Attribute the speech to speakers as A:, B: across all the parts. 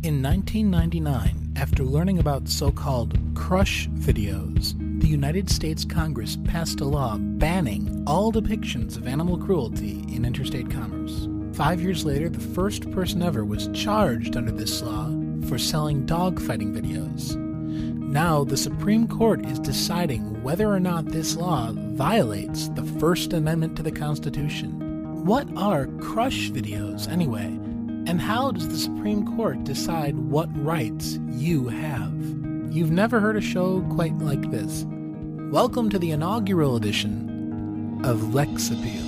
A: In 1999, after learning about so-called crush videos, the United States Congress passed a law banning all depictions of animal cruelty in interstate commerce. 5 years later, the first person ever was charged under this law for selling dogfighting videos. Now, the Supreme Court is deciding whether or not this law violates the First Amendment to the Constitution. What are crush videos, anyway? And how does the Supreme Court decide what rights you have? You've never heard a show quite like this. Welcome to the inaugural edition of Lex Appeal.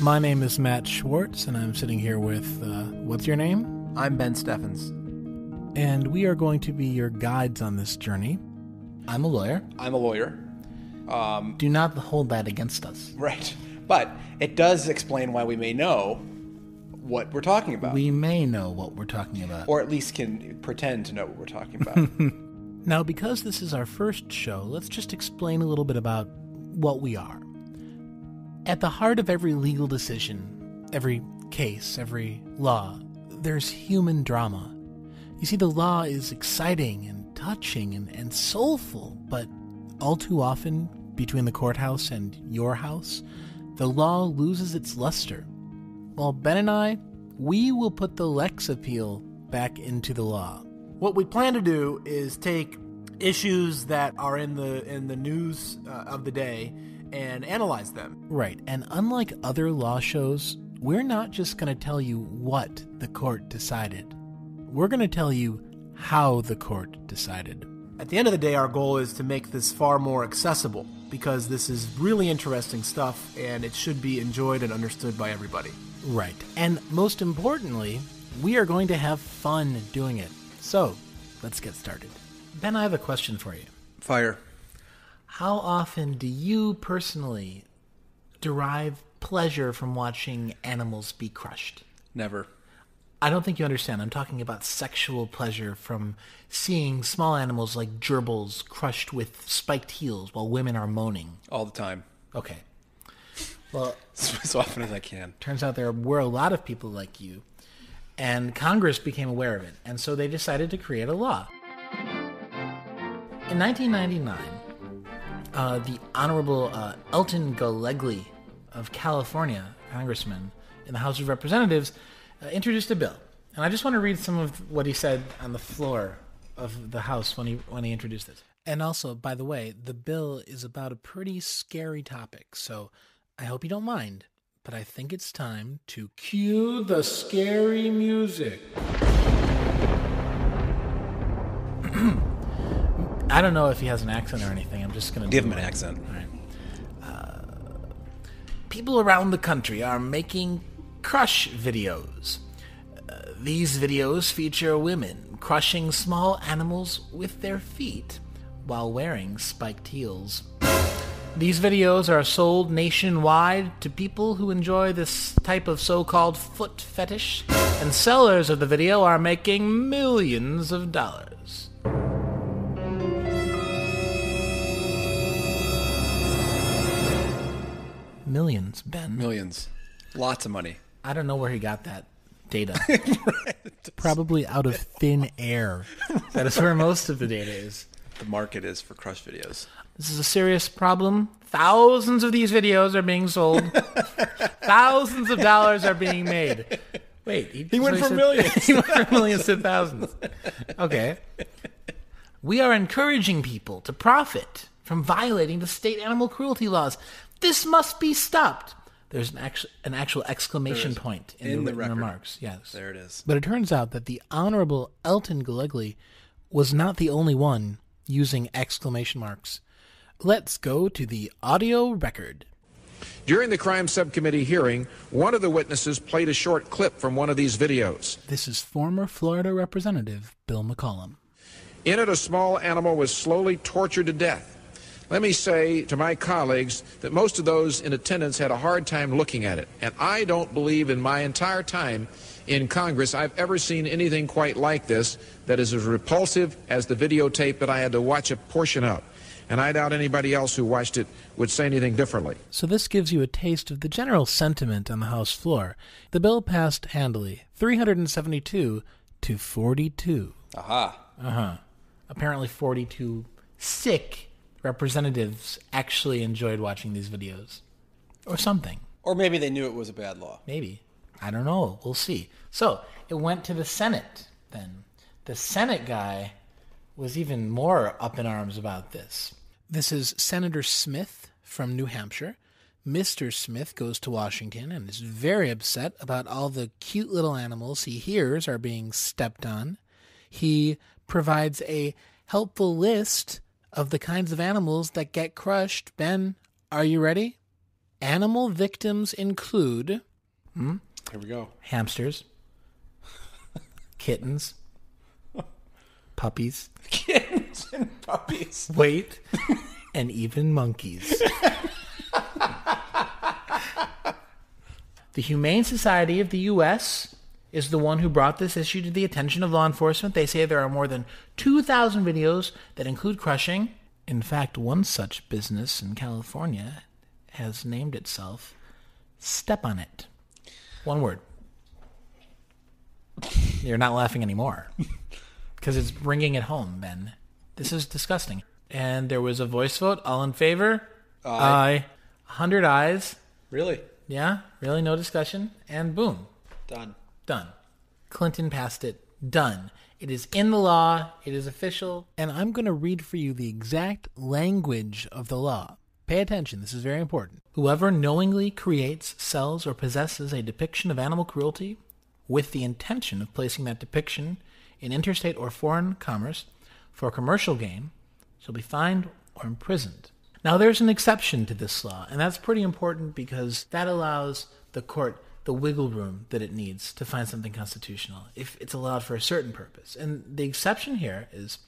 A: My name is Matt Schwartz, and I'm sitting here with, what's your name?
B: I'm Ben Steffens.
A: And we are going to be your guides on this journey. I'm a lawyer.
B: I'm a lawyer.
A: Do not hold that against us.
B: Right. But it does explain why we may know what we're talking about.
A: We may know what we're talking about.
B: Or at least can pretend to know what we're talking about.
A: Now, because this is our first show, let's just explain a little bit about what we are. At the heart of every legal decision, every case, every law, there's human drama. You see, the law is exciting and touching and soulful, but all too often, between the courthouse and your house, the law loses its luster. Well, Ben and I, we will put the Lex Appeal back into the law.
C: What we plan to do is take issues that are in the news of the day and analyze them.
A: Right, and unlike other law shows, we're not just going to tell you what the court decided. We're going to tell you how the court decided.
C: At the end of the day, our goal is to make this far more accessible, because this is really interesting stuff, and it should be enjoyed and understood by everybody.
A: Right, and most importantly, we are going to have fun doing it. So, let's get started. Ben, I have a question for you.
B: Fire.
A: How often do you personally derive pleasure from watching animals be crushed?
B: Never.
A: I don't think you understand. I'm talking about sexual pleasure from seeing small animals like gerbils crushed with spiked heels while women are moaning.
B: All the time.
A: Okay. Well,
B: as often as I can.
A: Turns out there were a lot of people like you, and Congress became aware of it, and so they decided to create a law. In 1999, the Honorable Elton Golightly of California, congressman in the House of Representatives, introduced a bill. And I just want to read some of what he said on the floor of the House when he introduced this. And also, by the way, the bill is about a pretty scary topic, so I hope you don't mind, but I think it's time to cue the scary music. I don't know if he has an accent or anything. I'm just going to
B: give him an accent.
A: All right. People around the country are making crush videos. These videos feature women crushing small animals with their feet while wearing spiked heels. These videos are sold nationwide to people who enjoy this type of so-called foot fetish, and sellers of the video are making millions of dollars. Millions, Ben.
B: Millions. Lots of money.
A: I don't know where he got that data.
B: Right.
A: Probably out of thin air. That is where most of the data is.
B: The market is for crush videos.
A: This is a serious problem. Thousands of these videos are being sold. Thousands of dollars are being made. Wait,
B: he went from millions.
A: He went from millions to thousands. Okay. We are encouraging people to profit from violating the state animal cruelty laws. This must be stopped. There's an actual exclamation point in the remarks. Yes.
B: There it is.
A: But it turns out that the Honorable Elton Golightly was not the only one using exclamation marks. Let's go to the audio record.
D: During the Crime Subcommittee hearing, one of the witnesses played a short clip from one of these videos.
A: This is former Florida Representative Bill McCollum.
D: In it, a small animal was slowly tortured to death. let me say to my colleagues that most of those in attendance had a hard time looking at it. And I don't believe in my entire time in Congress I've ever seen anything quite like this that is as repulsive as the videotape that I had to watch a portion of. And I doubt anybody else who watched it would say anything differently.
A: So this gives you a taste of the general sentiment on the House floor. The bill passed handily, 372 to 42.
B: Aha.
A: Apparently 42 sick representatives actually enjoyed watching these videos. Or something.
B: Or maybe they knew it was a bad law.
A: Maybe. I don't know. We'll see. So, it went to the Senate then. The Senate guy was even more up in arms about this. This is Senator Smith from New Hampshire. Mr. Smith goes to Washington and is very upset about all the cute little animals he hears are being stepped on. He provides a helpful list of the kinds of animals that get crushed. Ben, are you ready? Animal victims include...
B: Here we go.
A: Hamsters, kittens, puppies,
B: Kittens and puppies.
A: wait, and even monkeys. The Humane Society of the U.S. is the one who brought this issue to the attention of law enforcement. They say there are more than 2,000 videos that include crushing. In fact, one such business in California has named itself Step On It. One word. You're not laughing anymore. Because it's bringing it home, Ben. This is disgusting. And there was a voice vote. All in favor? Aye. 100 ayes.
B: Really?
A: Yeah? Really? No discussion? And boom.
B: Done.
A: Clinton passed it. Done. It is in the law. It is official. And I'm going to read for you the exact language of the law. Pay attention. This is very important. Whoever knowingly creates, sells, or possesses a depiction of animal cruelty with the intention of placing that depiction in interstate or foreign commerce for commercial gain shall be fined or imprisoned. Now, there's an exception to this law, and that's pretty important because that allows the court the wiggle room that it needs to find something constitutional if it's allowed for a certain purpose. And the exception here is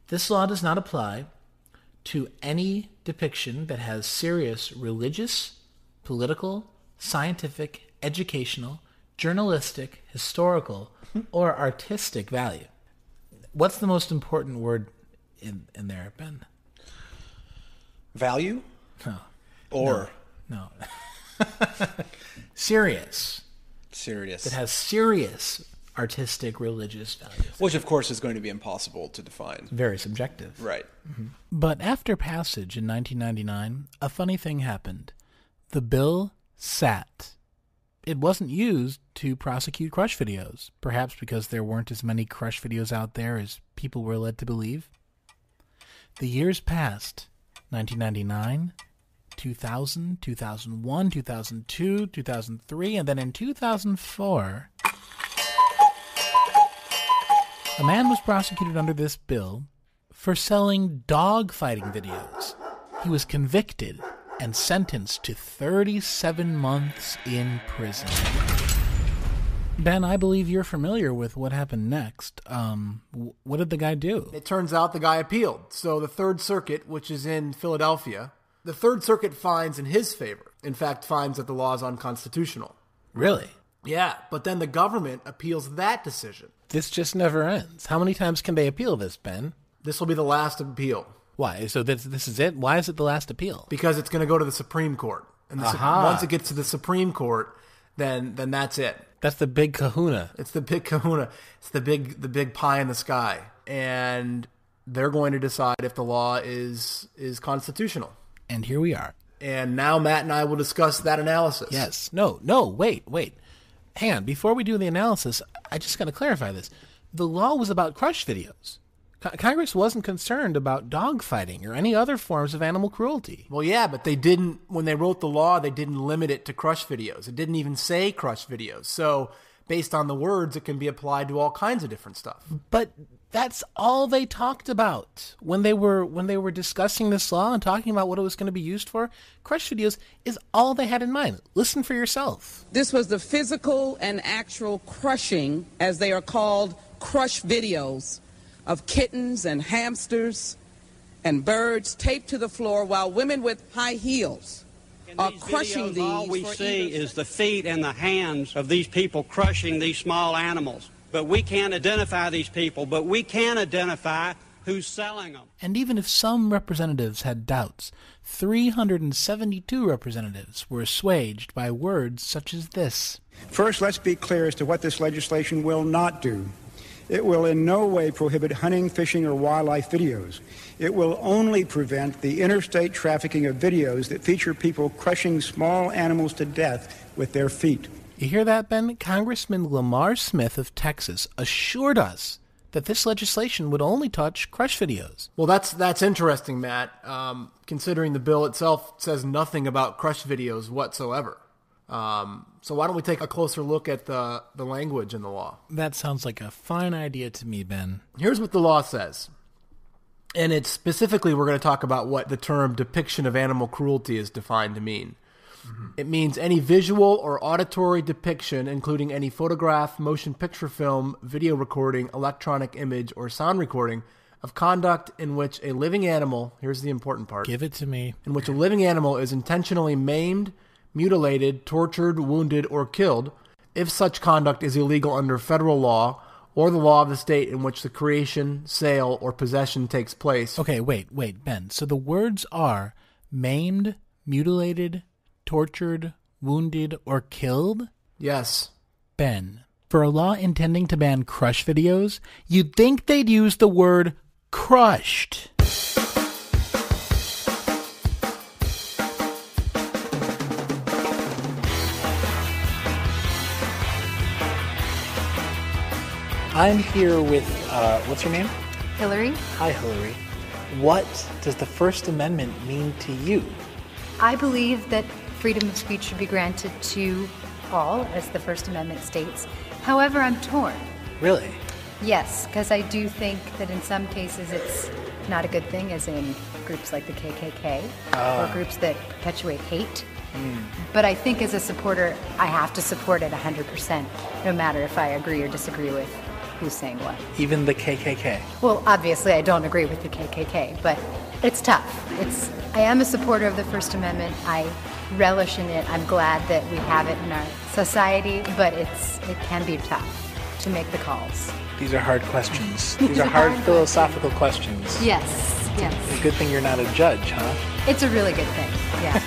A: this law does not apply to any depiction that has serious religious, political, scientific, educational, journalistic, historical, or artistic value. What's the most important word in there, Ben?
B: Value?
A: No.
B: Or?
A: No. Serious.
B: Serious.
A: That has serious artistic, religious value.
B: Which, of course, is going to be impossible to define.
A: Very subjective.
B: Right.
A: Mm-hmm. But after passage in 1999, a funny thing happened. The bill sat. It wasn't used to prosecute crush videos, perhaps because there weren't as many crush videos out there as people were led to believe. The years passed. 1999, 2000, 2001, 2002, 2003, and then in 2004... a man was prosecuted under this bill for selling dog fighting videos. He was convicted and sentenced to 37 months in prison. Ben, I believe you're familiar with what happened next. What did the guy do?
C: It turns out the guy appealed. So the Third Circuit, which is in Philadelphia, the Third Circuit finds in his favor. In fact, finds that the law is unconstitutional.
A: Really?
C: Yeah, but then the government appeals that decision.
A: This just never ends. How many times can they appeal this, Ben?
C: This will be the last appeal.
A: Why? So this is it? Why is it the last appeal?
C: Because it's going to go to the Supreme Court. And once it gets to the Supreme Court, then that's it.
A: That's the big kahuna.
C: It's the big kahuna. It's the big pie in the sky. And they're going to decide if the law is constitutional.
A: And here we are.
C: And now Matt and I will discuss that analysis.
A: Yes. No, wait. Hang on. Before we do the analysis, I just got to clarify this. The law was about crush videos. Congress wasn't concerned about dog fighting or any other forms of animal cruelty.
C: Well, yeah, but they didn't, when they wrote the law, they didn't limit it to crush videos. It didn't even say crush videos. So based on the words, it can be applied to all kinds of different stuff.
A: But that's all they talked about when they were discussing this law and talking about what it was going to be used for. Crush videos is all they had in mind. Listen for yourself.
E: This was the physical and actual crushing, as they are called, crush videos of kittens and hamsters and birds taped to the floor while women with high heels are crushing these.
F: All we see is the feet and the hands of these people crushing these small animals. But we can't identify these people, but we can identify who's selling them.
A: And even if some representatives had doubts, 372 representatives were assuaged by words such as this.
G: First, let's be clear as to what this legislation will not do. It will in no way prohibit hunting, fishing, or wildlife videos. It will only prevent the interstate trafficking of videos that feature people crushing small animals to death with their feet.
A: You hear that, Ben? Congressman Lamar Smith of Texas assured us that this legislation would only touch crush videos.
C: Well, that's interesting, Matt, considering the bill itself says nothing about crush videos whatsoever. So why don't we take a closer look at the language in the law?
A: That sounds like a fine idea to me, Ben.
C: Here's what the law says. And it's specifically, we're going to talk about what the term depiction of animal cruelty is defined to mean. Mm-hmm. It means any visual or auditory depiction, including any photograph, motion picture film, video recording, electronic image, or sound recording of conduct in which a living animal, here's the important part.
A: Give it to me.
C: In which a living animal is intentionally maimed, mutilated, tortured, wounded, or killed, if such conduct is illegal under federal law or the law of the state in which the creation, sale, or possession takes place.
A: Okay, wait, Ben. So the words are maimed, mutilated, tortured, wounded, or killed?
C: Yes.
A: Ben, for a law intending to ban crush videos, you'd think they'd use the word crushed. I'm here with, what's your name?
H: Hillary.
A: Hi, Hillary. What does the First Amendment mean to you?
H: I believe that freedom of speech should be granted to all, as the First Amendment states. However, I'm torn.
A: Really?
H: Yes, because I do think that in some cases it's not a good thing, as in groups like the KKK, or groups that perpetuate hate. But I think as a supporter, I have to support it 100%, no matter if I agree or disagree with who's saying what.
A: Even the KKK?
H: Well, obviously I don't agree with the KKK, but it's tough. I am a supporter of the First Amendment. I relish in it. I'm glad that we have it in our society, but it can be tough to make the calls.
A: These are hard questions. These are hard philosophical questions.
H: Yes, yes.
A: It's a good thing you're not a judge, huh?
H: It's a really good thing, yeah.